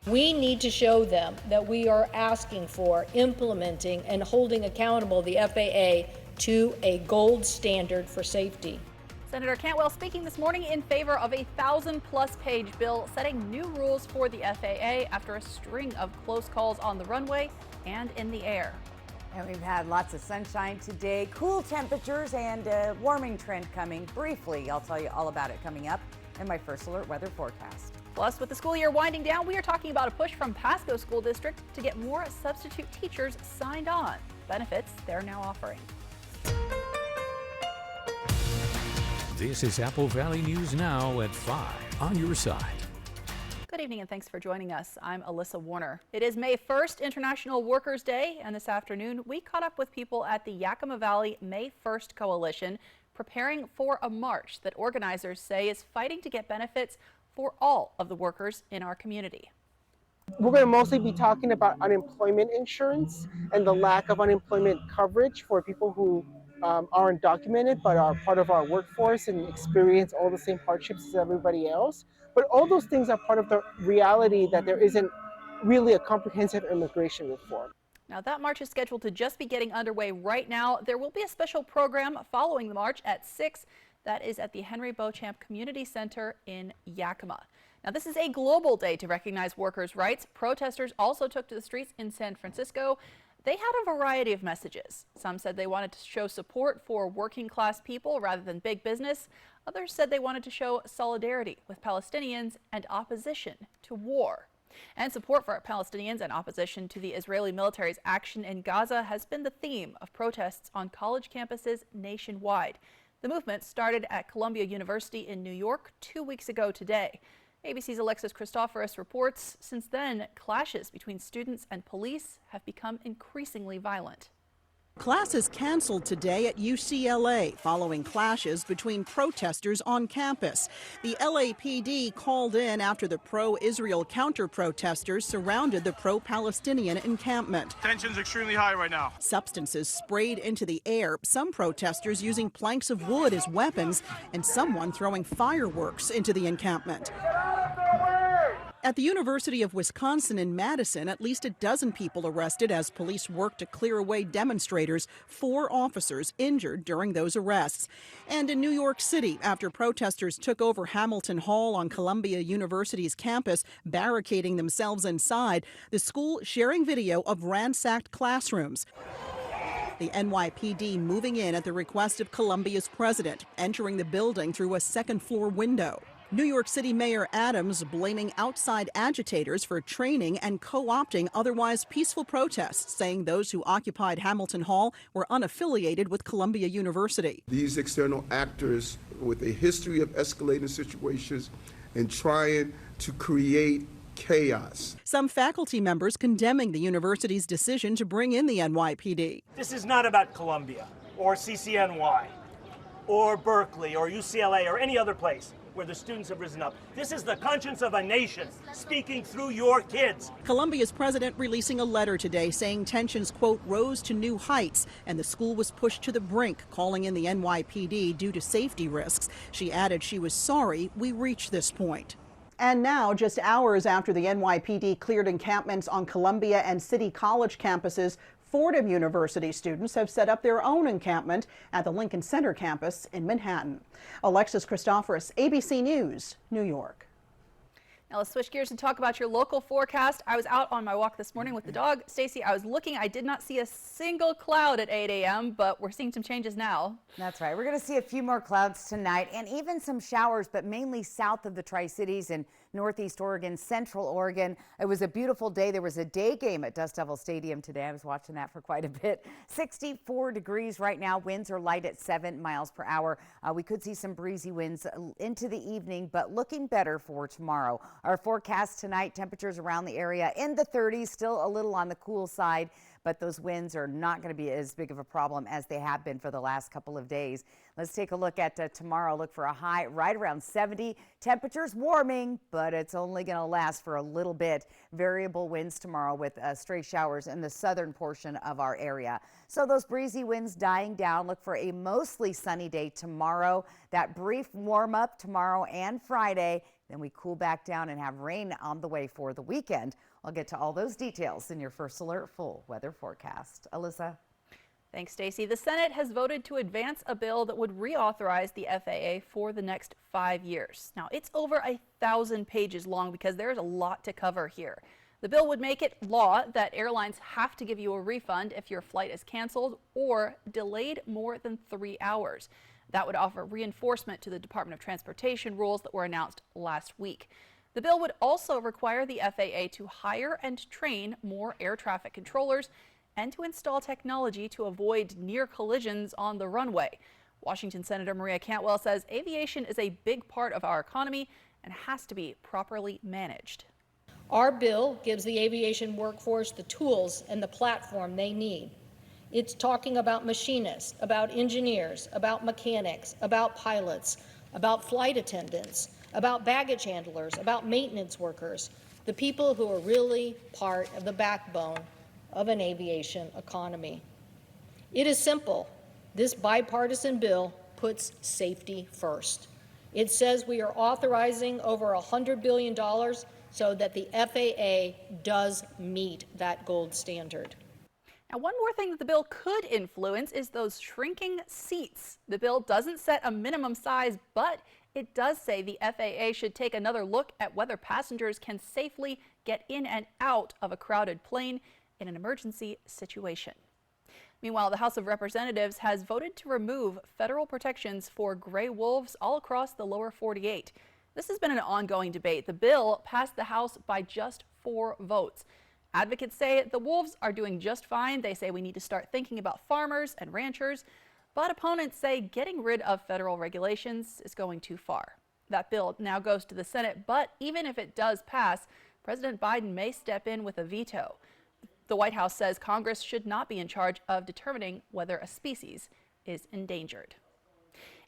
We need to show them that we are asking for, implementing, and holding accountable the FAA to a gold standard for safety. And we've had lots of sunshine today, cool temperatures, and a warming trend coming. Briefly, I'll tell you all about it coming up in my First Alert weather forecast. Plus, with the school year winding down, we are talking about a push from Pasco School District to get more substitute teachers signed on. Benefits they're now offering. This is Apple Valley News Now at 5 on your side. Good evening and thanks for joining us. I'm Alyssa Warner. It is May 1st, International Workers' Day, and this afternoon we caught up with people at the Yakima Valley May 1st Coalition preparing for a march that organizers say is fighting to get benefits for all of the workers in our community. We're going to mostly be talking about unemployment insurance and the lack of unemployment coverage for people who aren't documented but are part of our workforce and experience all the same hardships as everybody else. But all those things are part of the reality that there isn't really a comprehensive immigration reform. Now that march is scheduled to just be getting underway right now. There will be a special program following the march at 6. That is at the Henry Beauchamp Community Center in Yakima. Now this is a global day to recognize workers' rights. Protesters also took to the streets in San Francisco. They had a variety of messages. Some said they wanted to show support for working class people rather than big business. Others said they wanted to show solidarity with Palestinians and opposition to war. And support for Palestinians and opposition to the Israeli military's action in Gaza has been the theme of protests on college campuses nationwide. The movement started at Columbia University in New York 2 weeks ago today. ABC's Alexis Christoforous reports since then, clashes between students and police have become increasingly violent. Classes canceled today at UCLA following clashes between protesters on campus. The LAPD called in after the pro-Israel counter-protesters surrounded the pro-Palestinian encampment. Tension's extremely high right now. Substances sprayed into the air, some protesters using planks of wood as weapons, and someone throwing fireworks into the encampment. At the University of Wisconsin in Madison, at least a dozen people arrested as police worked to clear away demonstrators, 4 officers injured during those arrests. And in New York City, after protesters took over Hamilton Hall on Columbia University's campus, barricading themselves inside, the school sharing video of ransacked classrooms. The NYPD moving in at the request of Columbia's president, entering the building through a second-floor window. New York City Mayor Adams blaming outside agitators for training and co-opting otherwise peaceful protests, saying those who occupied Hamilton Hall were unaffiliated with Columbia University. These external actors with a history of escalating situations and trying to create chaos. Some faculty members condemning the university's decision to bring in the NYPD. This is not about Columbia or CCNY or Berkeley or UCLA or any other place where the students have risen up. This is the conscience of a nation speaking through your kids. Columbia's president releasing a letter today saying tensions, quote, rose to new heights and the school was pushed to the brink, calling in the NYPD due to safety risks. She added she was sorry we reached this point. And now, just hours after the NYPD cleared encampments on Columbia and City College campuses, Fordham University students have set up their own encampment at the Lincoln Center campus in Manhattan. Alexis Christoforous, ABC News, New York. Now let's switch gears and talk about your local forecast. I was out on my walk this morning with the dog. Stacy, I was looking, I did not see a single cloud at 8 a.m., but we're seeing some changes now. That's right. We're going to see a few more clouds tonight and even some showers, but mainly south of the Tri-Cities and Northeast Oregon, Central Oregon. It was a beautiful day. There was a day game at Dust Devil Stadium today. I was watching that for quite a bit. 64 degrees right now. Winds are light at 7 miles per hour. We could see some breezy winds into the evening, but looking better for tomorrow. Our forecast tonight, temperatures around the area in the 30s, still a little on the cool side, but those winds are not going to be as big of a problem as they have been for the last couple of days. Let's take a look at tomorrow. Look for a high right around 70. Temperatures warming, but it's only going to last for a little bit. Variable winds tomorrow with stray showers in the southern portion of our area. So those breezy winds dying down. Look for a mostly sunny day tomorrow. That brief warm up tomorrow and Friday. Then we cool back down and have rain on the way for the weekend. I'll get to all those details in your First Alert full weather forecast. Alyssa. Thanks, Stacey. The Senate has voted to advance a bill that would reauthorize the FAA for the next 5 years. Now, it's over 1,000 pages long because there's a lot to cover here. The bill would make it law that airlines have to give you a refund if your flight is canceled or delayed more than 3 hours. That would offer reinforcement to the Department of Transportation rules that were announced last week. The bill would also require the FAA to hire and train more air traffic controllers and to install technology to avoid near collisions on the runway. Washington Senator Maria Cantwell says aviation is a big part of our economy and has to be properly managed. Our bill gives the aviation workforce the tools and the platform they need. It's talking about machinists, about engineers, about mechanics, about pilots, about flight attendants, about baggage handlers, about maintenance workers, the people who are really part of the backbone of an aviation economy. It is simple. This bipartisan bill puts safety first. It says we are authorizing over $100 billion so that the FAA does meet that gold standard. Now, one more thing that the bill could influence is those shrinking seats. The bill doesn't set a minimum size, but it does say the FAA should take another look at whether passengers can safely get in and out of a crowded plane in an emergency situation. Meanwhile, the House of Representatives has voted to remove federal protections for gray wolves all across the lower 48. This has been an ongoing debate. The bill passed the House by just 4 votes. Advocates say the wolves are doing just fine. They say we need to start thinking about farmers and ranchers. But opponents say getting rid of federal regulations is going too far. That bill now goes to the Senate, but even if it does pass, President Biden may step in with a veto. The White House says Congress should not be in charge of determining whether a species is endangered.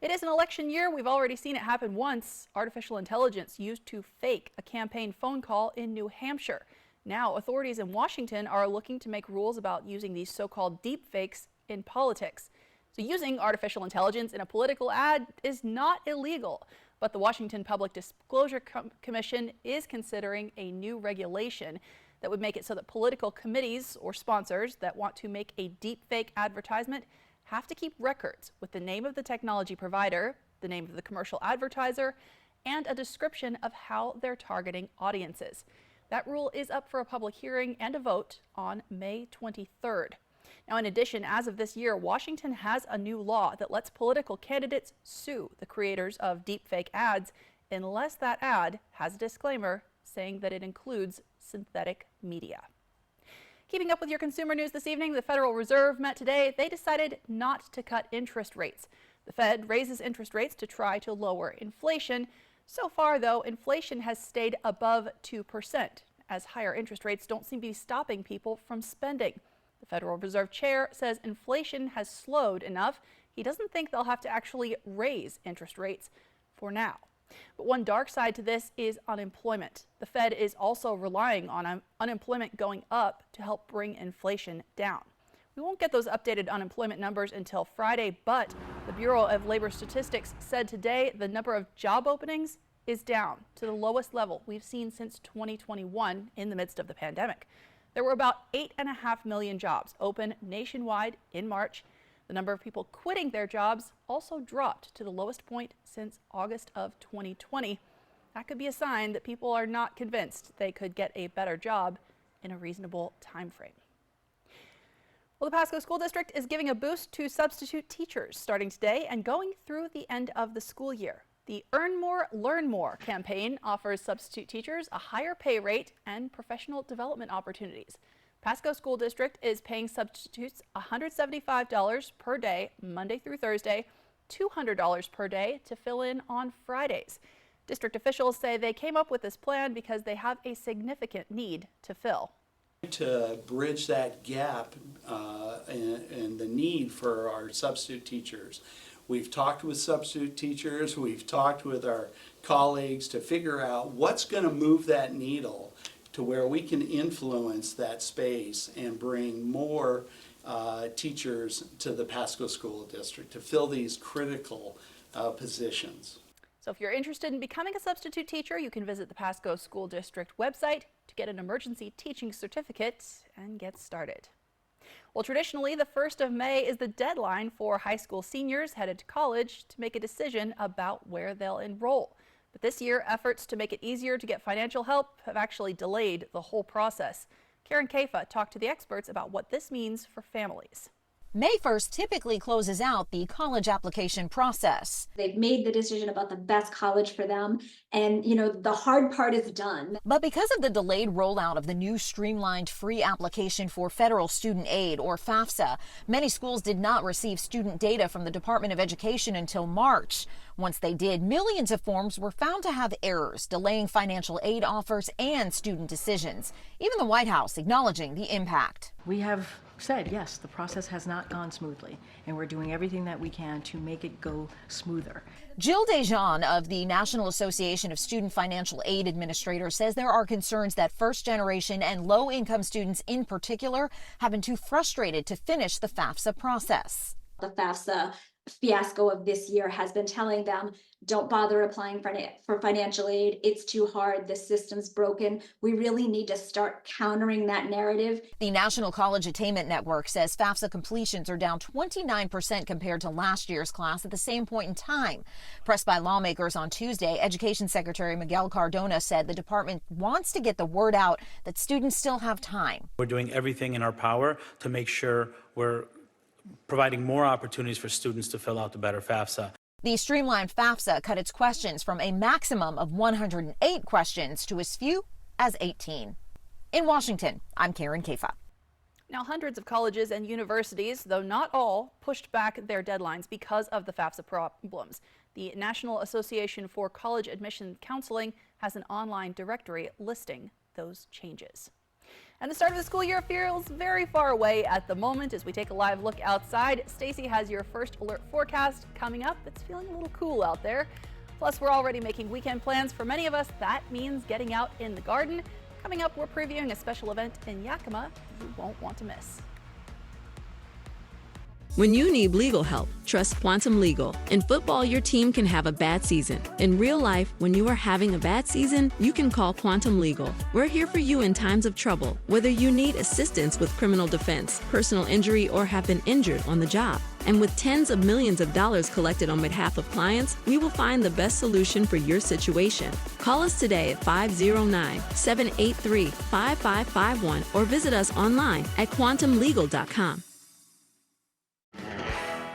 It is an election year. We've already seen it happen once. Artificial intelligence used to fake a campaign phone call in New Hampshire. Now, authorities in Washington are looking to make rules about using these so-called deep fakes in politics. So using artificial intelligence in a political ad is not illegal, but the Washington Public Disclosure Commission is considering a new regulation that would make it so that political committees or sponsors that want to make a deep fake advertisement have to keep records with the name of the technology provider, the name of the commercial advertiser, and a description of how they're targeting audiences. That rule is up for a public hearing and a vote on May 23rd. Now, in addition, as of this year, Washington has a new law that lets political candidates sue the creators of deepfake ads unless that ad has a disclaimer saying that it includes synthetic media. Keeping up with your consumer news this evening, the Federal Reserve met today. They decided not to cut interest rates. The Fed raises interest rates to try to lower inflation. So far, though, inflation has stayed above 2%, as higher interest rates don't seem to be stopping people from spending. The Federal Reserve Chair says inflation has slowed enough. He doesn't think they'll have to actually raise interest rates for now. But one dark side to this is unemployment. The Fed is also relying on unemployment going up to help bring inflation down. We won't get those updated unemployment numbers until Friday, but the Bureau of Labor Statistics said today the number of job openings is down to the lowest level we've seen since 2021 in the midst of the pandemic. There were about 8.5 million jobs open nationwide in March. The number of people quitting their jobs also dropped to the lowest point since August of 2020. That could be a sign that people are not convinced they could get a better job in a reasonable time frame. Well, the Pasco School District is giving a boost to substitute teachers starting today and going through the end of the school year. The Earn More, Learn More campaign offers substitute teachers a higher pay rate and professional development opportunities. Pasco School District is paying substitutes $175 per day, Monday through Thursday, $200 per day to fill in on Fridays. District officials say they came up with this plan because they have a significant need to fill. To bridge that gap and the need for our substitute teachers. We've talked with substitute teachers, we've talked with our colleagues to figure out what's going to move that needle to where we can influence that space and bring more teachers to the Pasco School District to fill these critical positions. So if you're interested in becoming a substitute teacher, you can visit the Pasco School District website to get an emergency teaching certificate and get started. Well, traditionally, the 1st of May is the deadline for high school seniors headed to college to make a decision about where they'll enroll. But this year, efforts to make it easier to get financial help have actually delayed the whole process. Karen Kafa talked to the experts about what this means for families. May 1st typically closes out the college application process. They've made the decision about the best college for them, and the hard part is done. But because of the delayed rollout of the new streamlined free application for federal student aid, or FAFSA, many schools did not receive student data from the Department of Education until March. Once they did, millions of forms were found to have errors, delaying financial aid offers and student decisions. Even the White House acknowledging the impact. We have said, yes, the process has not gone smoothly, and we're doing everything that we can to make it go smoother. Jill Dejean of the National Association of Student Financial Aid Administrators says there are concerns that first-generation and low-income students in particular have been too frustrated to finish the FAFSA process. The FAFSA fiasco of this year has been telling them, don't bother applying for financial aid. It's too hard. The system's broken. We really need to start countering that narrative. The National College Attainment Network says FAFSA completions are down 29% compared to last year's class at the same point in time. Pressed by lawmakers on Tuesday, Education Secretary Miguel Cardona said the department wants to get the word out that students still have time. We're doing everything in our power to make sure we're providing more opportunities for students to fill out the better FAFSA. The streamlined FAFSA cut its questions from a maximum of 108 questions to as few as 18. In Washington, I'm Karen Kafa. Now, hundreds of colleges and universities, though not all, pushed back their deadlines because of the FAFSA problems. The National Association for College Admission Counseling has an online directory listing those changes. And the start of the school year feels very far away at the moment. As we take a live look outside, Stacy has your first alert forecast coming up. It's feeling a little cool out there. Plus, we're already making weekend plans. For many of us, that means getting out in the garden. Coming up, we're previewing a special event in Yakima you won't want to miss. When you need legal help, trust Quantum Legal. In football, your team can have a bad season. In real life, when you are having a bad season, you can call Quantum Legal. We're here for you in times of trouble, whether you need assistance with criminal defense, personal injury, or have been injured on the job. And with tens of millions of dollars collected on behalf of clients, we will find the best solution for your situation. Call us today at 509-783-5551 or visit us online at quantumlegal.com.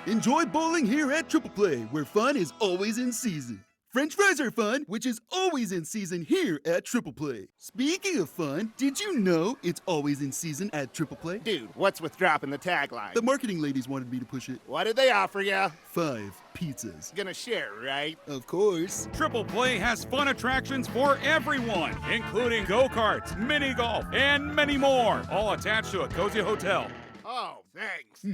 Enjoy bowling here at Triple Play, where fun is always in season. French fries are fun, which is always in season here at Triple Play. Speaking of fun, did you know it's always in season at Triple Play? Dude, what's with dropping the tagline? The marketing ladies wanted me to push it. What did they offer ya? 5 pizzas. Gonna share, right? Of course. Triple Play has fun attractions for everyone, including go-karts, mini golf, and many more, all attached to a cozy hotel. Oh, thanks.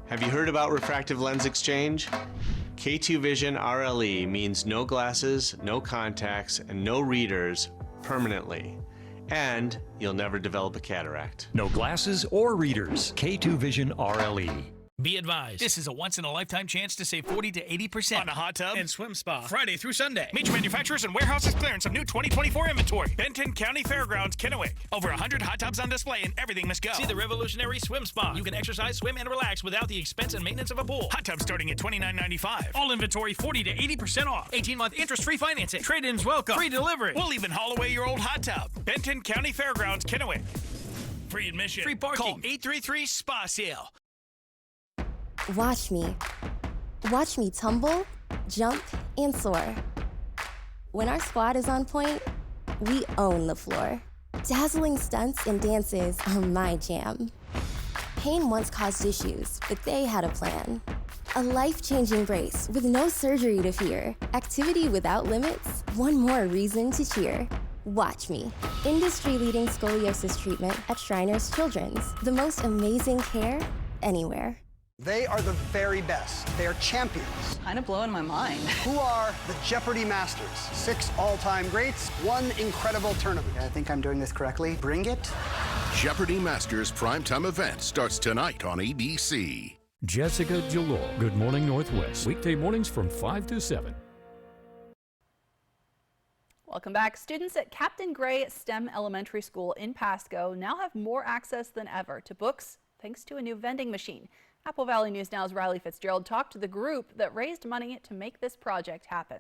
Have you heard about refractive lens exchange? K2 Vision RLE means no glasses, no contacts, and no readers permanently. And you'll never develop a cataract. No glasses or readers. K2 Vision RLE. Be advised, this is a once-in-a-lifetime chance to save 40 to 80% on a hot tub and swim spa. Friday through Sunday. Major manufacturers and warehouses clearance of new 2024 inventory. Benton County Fairgrounds, Kennewick. Over 100 hot tubs on display and everything must go. See the revolutionary swim spa. You can exercise, swim, and relax without the expense and maintenance of a pool. Hot tubs starting at $29.95. All inventory 40 to 80% off. 18-month interest-free financing. Trade-ins welcome. Free delivery. We'll even haul away your old hot tub. Benton County Fairgrounds, Kennewick. Free admission. Free parking. Call 833-SPA-SALE. Watch me. Watch me tumble, jump, and soar. When our squad is on point, we own the floor. Dazzling stunts and dances are my jam. Pain once caused issues, but they had a plan. A life-changing brace with no surgery to fear. Activity without limits, one more reason to cheer. Watch me. Industry-leading scoliosis treatment at Shriners Children's. The most amazing care anywhere. They are the very best. They are champions. Kind of blowing my mind. Who are the Jeopardy Masters? 6 all-time greats, 1 incredible tournament. I think I'm doing this correctly. Bring it. Jeopardy Masters primetime event starts tonight on ABC. Jessica Jalor, Good Morning Northwest. Weekday mornings from 5 to 7. Welcome back. Students at Captain Gray STEM Elementary School in Pasco now have more access than ever to books thanks to a new vending machine. Apple Valley News Now's Riley Fitzgerald talked to the group that raised money to make this project happen.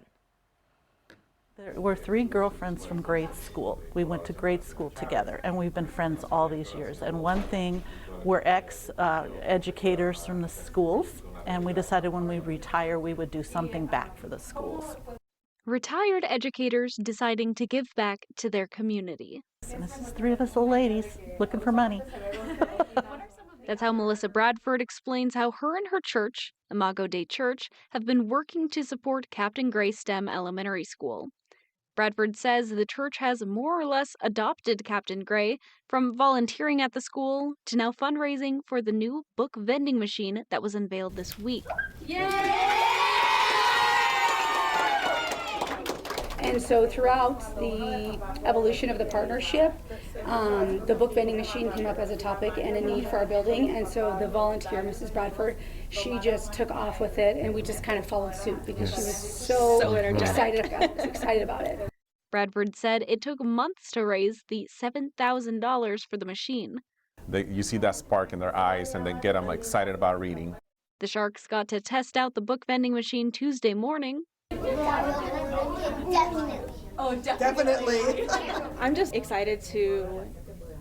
We're three girlfriends from grade school. We went to grade school together, and we've been friends all these years. And one thing, we're ex-educators from the schools, and we decided when we retire, we would do something back for the schools. Retired educators deciding to give back to their community. And this is three of us old ladies looking for money. That's how Melissa Bradford explains how her and her church, Imago Dei Church, have been working to support Captain Gray STEM Elementary School. Bradford says the church has more or less adopted Captain Gray, from volunteering at the school to now fundraising for the new book vending machine that was unveiled this week. Yay! And so throughout the evolution of the partnership, the book vending machine came up as a topic and a need for our building. And so the volunteer, Mrs. Bradford, she just took off with it, and we just kind of followed suit because she was so excited about it. Bradford said it took months to raise the $7,000 for the machine. You see that spark in their eyes and then get them excited about reading. The Sharks got to test out the book vending machine Tuesday morning. Definitely. Oh, definitely. I'm just excited to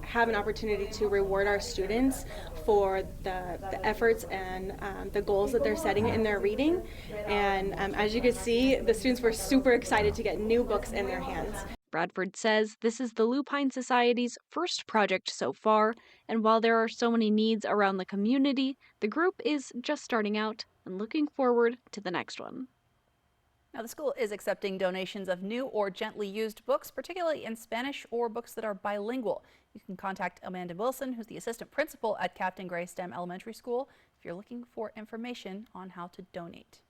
have an opportunity to reward our students for the efforts and the goals that they're setting in their reading. And as you can see, the students were super excited to get new books in their hands. Bradford says this is the Lupine Society's first project so far, and while there are so many needs around the community, the group is just starting out and looking forward to the next one. Now, the school is accepting donations of new or gently used books, particularly in Spanish or books that are bilingual. You can contact Amanda Wilson, who's the assistant principal at Captain Gray STEM Elementary School, if you're looking for information on how to donate.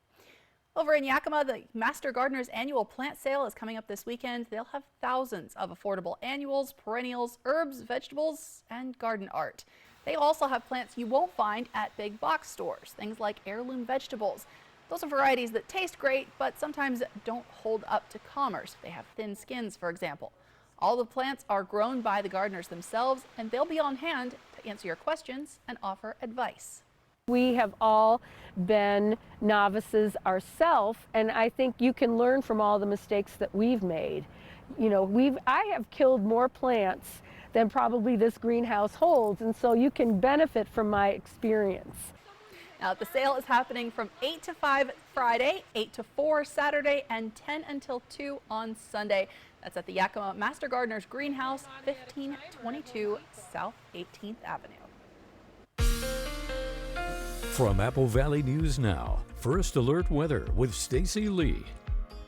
Over in Yakima, the Master Gardener's annual plant sale is coming up this weekend. They'll have thousands of affordable annuals, perennials, herbs, vegetables, and garden art. They also have plants you won't find at big box stores, things like heirloom vegetables. Those are varieties that taste great, but sometimes don't hold up to commerce. They have thin skins, for example. All the plants are grown by the gardeners themselves, and they'll be on hand to answer your questions and offer advice. We have all been novices ourselves, and I think you can learn from all the mistakes that we've made. You know, I have killed more plants than probably this greenhouse holds, and so you can benefit from my experience. Now, the sale is happening from 8 to 5 Friday, 8 to 4 Saturday, and 10 until 2 on Sunday. That's at the Yakima Master Gardener's Greenhouse, 1522 South 18th Avenue. From Apple Valley News Now, First Alert Weather with Stacy Lee.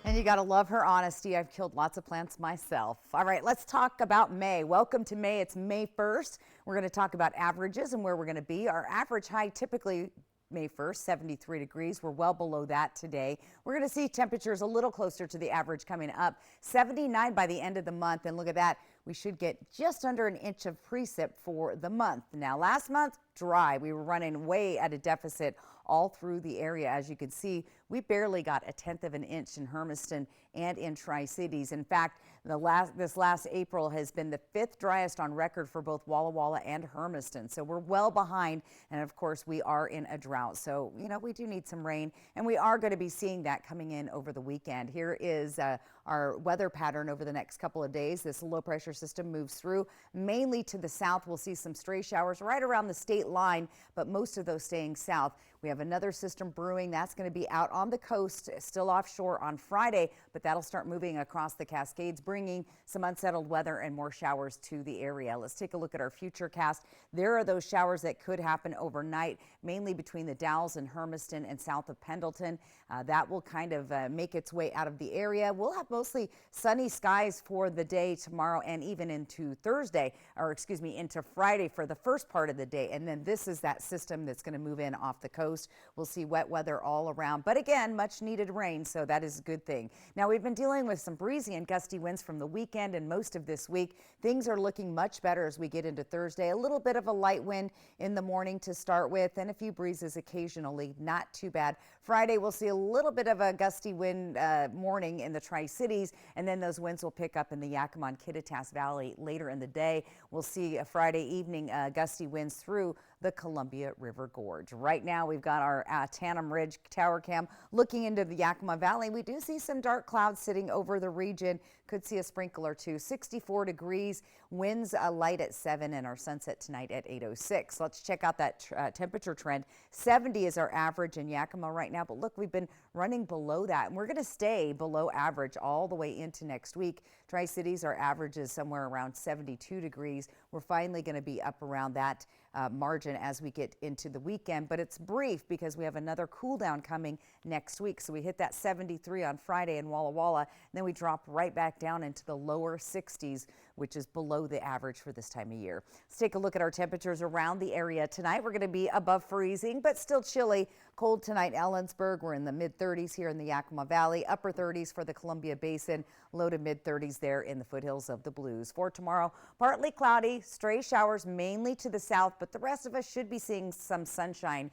And you gotta love her honesty. I've killed lots of plants myself. All right, let's talk about May. Welcome to May. It's May 1st. We're gonna talk about averages and where we're gonna be. Our average high typically May 1st, 73 degrees. We're well below that today. We're going to see temperatures a little closer to the average coming up. 79 by the end of the month. And look at that. We should get just under an inch of precip for the month. Now, last month, dry. We were running way at a deficit all through the area. As you can see, we barely got 1/10 of an inch in Hermiston and in Tri-Cities. In fact, this last April has been the 5th driest on record for both Walla Walla and Hermiston. So we're well behind. And of course, we are in a drought. So, you know, we do need some rain, and we are going to be seeing that coming in over the weekend. Here is our weather pattern over the next couple of days. This low pressure system moves through mainly to the south. We'll see some stray showers right around the state line, but most of those staying south. We have another system brewing. That's going to be out on the coast, still offshore on Friday, but that'll start moving across the Cascades, bringing some unsettled weather and more showers to the area. Let's take a look at our future cast. There are those showers that could happen overnight, mainly between the Dalles and Hermiston and south of Pendleton. That will kind of make its way out of the area. We'll have mostly sunny skies for the day tomorrow and even into Thursday, or excuse me, into Friday for the first part of the day. And then this is that system that's going to move in off the coast. coast. We'll see wet weather all around, but again, much needed rain, so that is a good thing. Now, we've been dealing with some breezy and gusty winds from the weekend and most of this week. Things are looking much better as we get into Thursday. A little bit of a light wind in the morning to start with, and a few breezes occasionally. Not too bad. Friday, we'll see a little bit of a gusty wind morning in the Tri-Cities, and then those winds will pick up in the Yakima and Kittitas Valley later in the day. We'll see a Friday evening gusty winds through the Columbia River Gorge. Right now, we've got our Tannum Ridge tower cam looking into the Yakima Valley. We do see some dark clouds sitting over the region. Could see a sprinkle or two. 64 degrees, winds light at 7, and our sunset tonight at 8:06. Let's check out that temperature trend. 70 is our average in Yakima right now, but look, we've been running below that, and we're going to stay below average all the way into next week. Tri-Cities, our average is somewhere around 72 degrees. We're finally going to be up around that margin as we get into the weekend, but it's brief because we have another cool down coming next week. So we hit that 73 on Friday in Walla Walla, and then we drop right back down into the lower 60s, which is below the average for this time of year. Let's take a look at our temperatures around the area tonight. We're going to be above freezing, but still chilly. Cold tonight, Ellensburg. We're in the mid-30s here in the Yakima Valley, upper 30s for the Columbia Basin, low to mid-30s there in the foothills of the Blues. For tomorrow, partly cloudy, stray showers mainly to the south, but the rest of us should be seeing some sunshine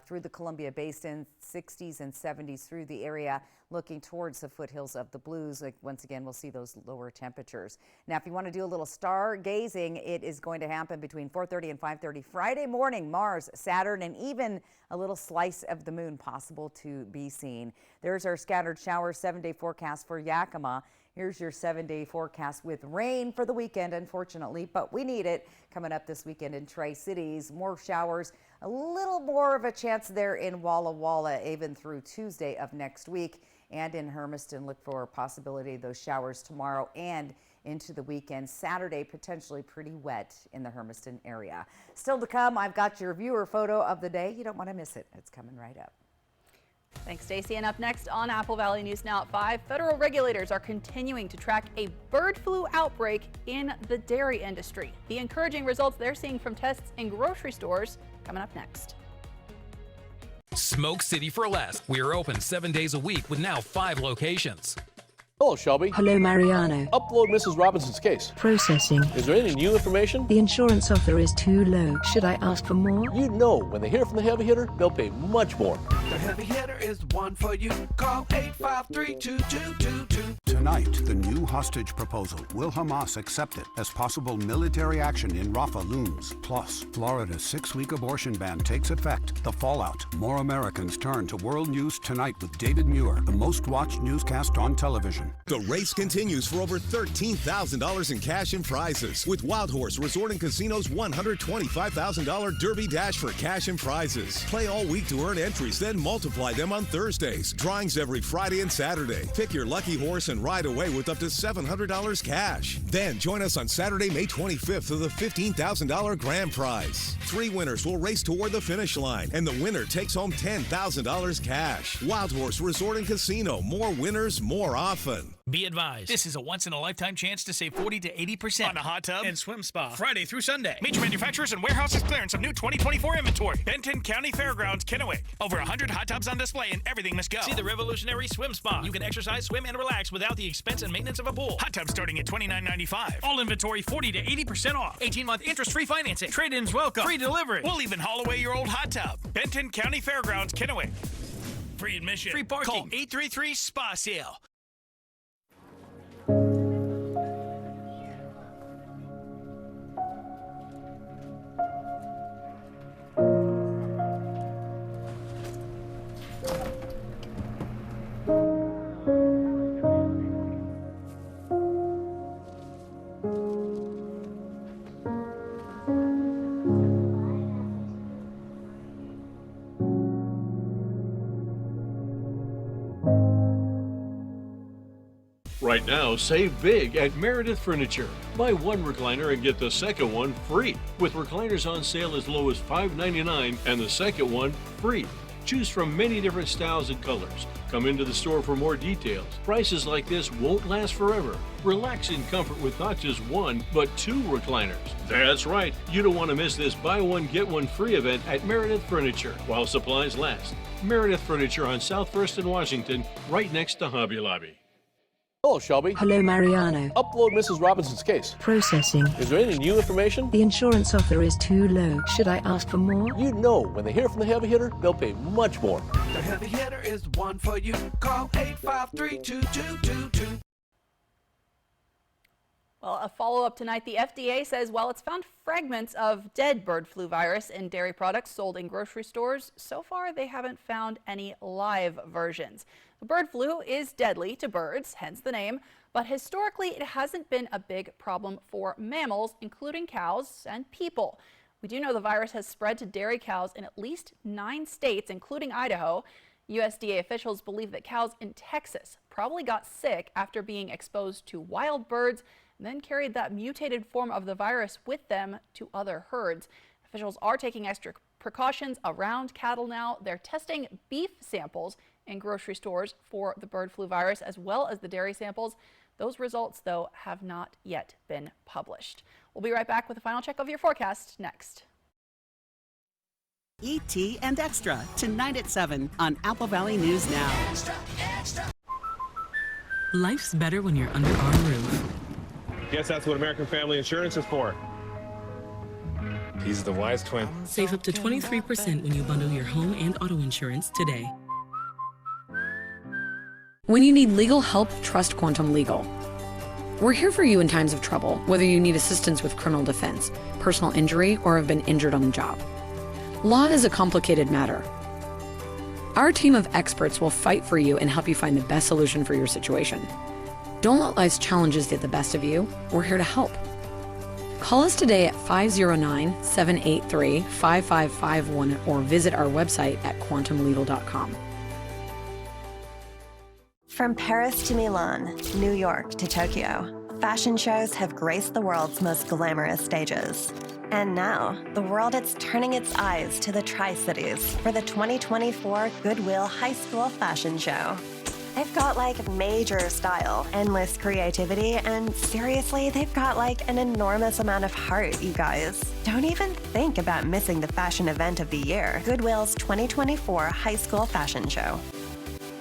through the Columbia Basin, 60s and 70s through the area, looking towards the foothills of the Blues. Once again, we'll see those lower temperatures. Now, if you want to do a little stargazing, it is going to happen between 4:30 and 5:30 Friday morning. Mars, Saturn, and even a little slice of the moon possible to be seen. There's our scattered showers 7-day forecast for Yakima. Here's your 7-day forecast with rain for the weekend, unfortunately, but we need it coming up this weekend in Tri-Cities. More showers, a little more of a chance there in Walla Walla, even through Tuesday of next week. And in Hermiston, look for a possibility of those showers tomorrow and into the weekend. Saturday, potentially pretty wet in the Hermiston area. Still to come, I've got your viewer photo of the day. You don't want to miss it. It's coming right up. Thanks, Stacey. And up next on Apple Valley News Now at 5, federal regulators are continuing to track a bird flu outbreak in the dairy industry. The encouraging results they're seeing from tests in grocery stores coming up next. Smoke City for Less. We are open 7 days a week with now 5 locations. Hello, Shelby. Hello, Mariano. Upload Mrs. Robinson's case. Processing. Is there any new information? The insurance offer is too low. Should I ask for more? You know, when they hear from the heavy hitter, they'll pay much more. The heavy hitter is the one for you. Call 853-2222. Tonight, the new hostage proposal. Will Hamas accept it as possible military action in Rafah looms? Plus, Florida's 6-week abortion ban takes effect. The fallout. More Americans turn to World News Tonight with David Muir, the most watched newscast on television. The race continues for over $13,000 in cash and prizes with Wild Horse Resort and Casino's $125,000 Derby Dash for cash and prizes. Play all week to earn entries, then multiply them on Thursdays. Drawings every Friday and Saturday. Pick your lucky horse and ride away with up to $700 cash. Then join us on Saturday, May 25th for the $15,000 grand prize. 3 winners will race toward the finish line, and the winner takes home $10,000 cash. Wild Horse Resort and Casino. More winners, more often. Be advised, this is a once-in-a-lifetime chance to save 40 to 80% on a hot tub and swim spa Friday through Sunday. Major manufacturers and warehouses clearance of new 2024 inventory. Benton County Fairgrounds, Kennewick. Over 100 hot tubs on display and everything must go. See the revolutionary swim spa. You can exercise, swim, and relax without the expense and maintenance of a pool. Hot tubs starting at $29.95. All inventory 40 to 80% off. 18-month interest-free financing. Trade-ins welcome. Free delivery. We'll even haul away your old hot tub. Benton County Fairgrounds, Kennewick. Free admission. Free parking. Call 833-SPA-SALE. Right now, save big at Meredith Furniture. Buy one recliner and get the second one free. With recliners on sale as low as $5.99 and the second one free. Choose from many different styles and colors. Come into the store for more details. Prices like this won't last forever. Relax in comfort with not just one, but 2 recliners. That's right, you don't want to miss this buy one, get one free event at Meredith Furniture while supplies last. Meredith Furniture on South 1st and Washington, right next to Hobby Lobby. Hello, Shelby. Hello, Mariano. Upload Mrs. Robinson's case. Processing. Is there any new information? The insurance offer is too low. Should I ask for more? You know, when they hear from the heavy hitter, they'll pay much more. The heavy hitter is one for you. Call 853-2222. Well, a follow-up tonight. The FDA says while it's found fragments of dead bird flu virus in dairy products sold in grocery stores, so far they haven't found any live versions. The bird flu is deadly to birds, hence the name, but historically it hasn't been a big problem for mammals, including cows and people. We do know the virus has spread to dairy cows in at least 9 states, including Idaho. USDA officials believe that cows in Texas probably got sick after being exposed to wild birds and then carried that mutated form of the virus with them to other herds. Officials are taking extra precautions around cattle now. They're testing beef samples in grocery stores for the bird flu virus as well as the dairy samples. Those results, though, have not yet been published. We'll be right back with a final check of your forecast next. ET and Extra, tonight at 7 on Apple Valley News Now. Extra, extra. Life's better when you're under our roof. Guess that's what American Family Insurance is for. He's the wise twin. Save up to 23% when you bundle your home and auto insurance today. When you need legal help, trust Quantum Legal. We're here for you in times of trouble, whether you need assistance with criminal defense, personal injury, or have been injured on the job. Law is a complicated matter. Our team of experts will fight for you and help you find the best solution for your situation. Don't let life's challenges get the best of you. We're here to help. Call us today at 509-783-5551 or visit our website at quantumlegal.com. From Paris to Milan, New York to Tokyo, fashion shows have graced the world's most glamorous stages. And now, the world is turning its eyes to the Tri-Cities for the 2024 Goodwill High School Fashion Show. They've got like major style, endless creativity, and seriously, they've got like an enormous amount of heart, you guys. Don't even think about missing the fashion event of the year, Goodwill's 2024 High School Fashion Show.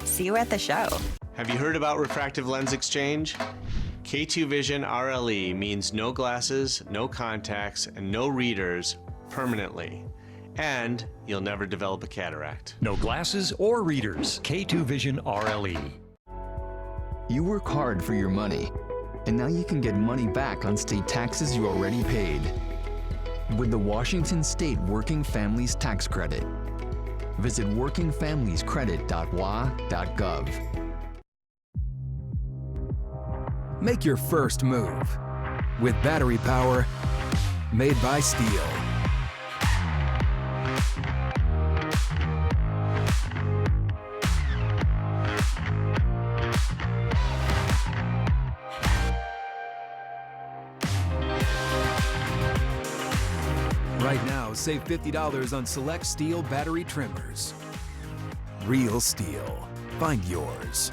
See you at the show. Have you heard about refractive lens exchange? K2 Vision RLE means no glasses, no contacts, and no readers permanently. And you'll never develop a cataract. No glasses or readers. K2 Vision RLE. You work hard for your money, and now you can get money back on state taxes you already paid with the Washington State Working Families Tax Credit. Visit workingfamiliescredit.wa.gov. Make your first move with battery power made by Steel. Right now, save $50 on select Steel battery trimmers. Real Steel. Find yours.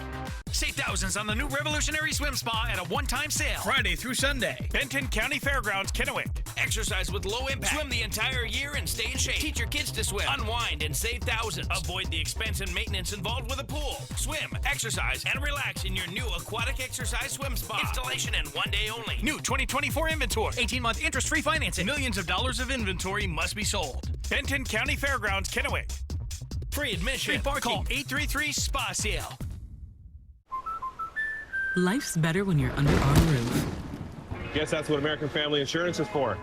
Save thousands on the new revolutionary swim spa at a one-time sale. Friday through Sunday. Benton County Fairgrounds, Kennewick. Exercise with low impact. Swim the entire year and stay in shape. Teach your kids to swim. Unwind and save thousands. Avoid the expense and maintenance involved with a pool. Swim, exercise, and relax in your new aquatic exercise swim spa. Installation and one day only. New 2024 inventory. 18-month interest-free financing. Millions of dollars of inventory must be sold. Benton County Fairgrounds, Kennewick. Free admission. Free parking. Call 833-SPA-SALE. Life's better when you're under our roof. Guess that's what American Family Insurance is for.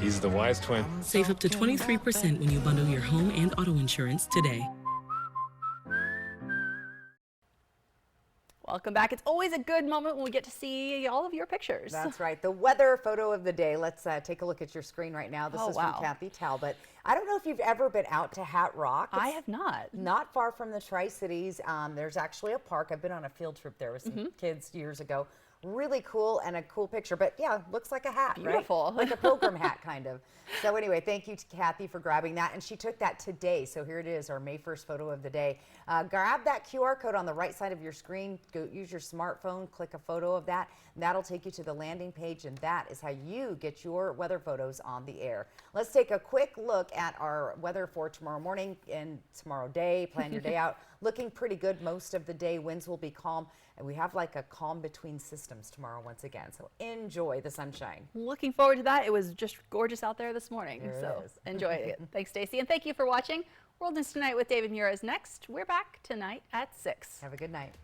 He's the wise twin. Save up to 23% when you bundle your home and auto insurance today. Welcome back. It's always a good moment when we get to see all of your pictures. That's right. The weather photo of the day. Let's take a look at your screen right now. This is from Kathy Talbot. I don't know if you've ever been out to Hat Rock. I have not. Not far from the Tri-Cities. There's actually a park. I've been on a field trip there with some kids years ago. Really cool and a cool picture. But yeah, looks like a hat, Beautiful. right? Like a pilgrim hat, kind of. So anyway, thank you to Kathy for grabbing that. And she took that today. So here it is, our May 1st photo of the day. Grab that QR code on the right side of your screen. Go use your smartphone, click a photo of that. And that'll take you to the landing page. And that is how you get your weather photos on the air. Let's take a quick look at our weather for tomorrow morning and tomorrow day. Plan your day out. Looking pretty good most of the day. Winds will be calm. And we have like a calm between systems tomorrow once again. So enjoy the sunshine. Looking forward to that. It was just gorgeous out there this morning. There so it is. enjoy it. Thanks, Stacey. And thank you for watching. World News Tonight with David Muir is next. We're back tonight at 6. Have a good night.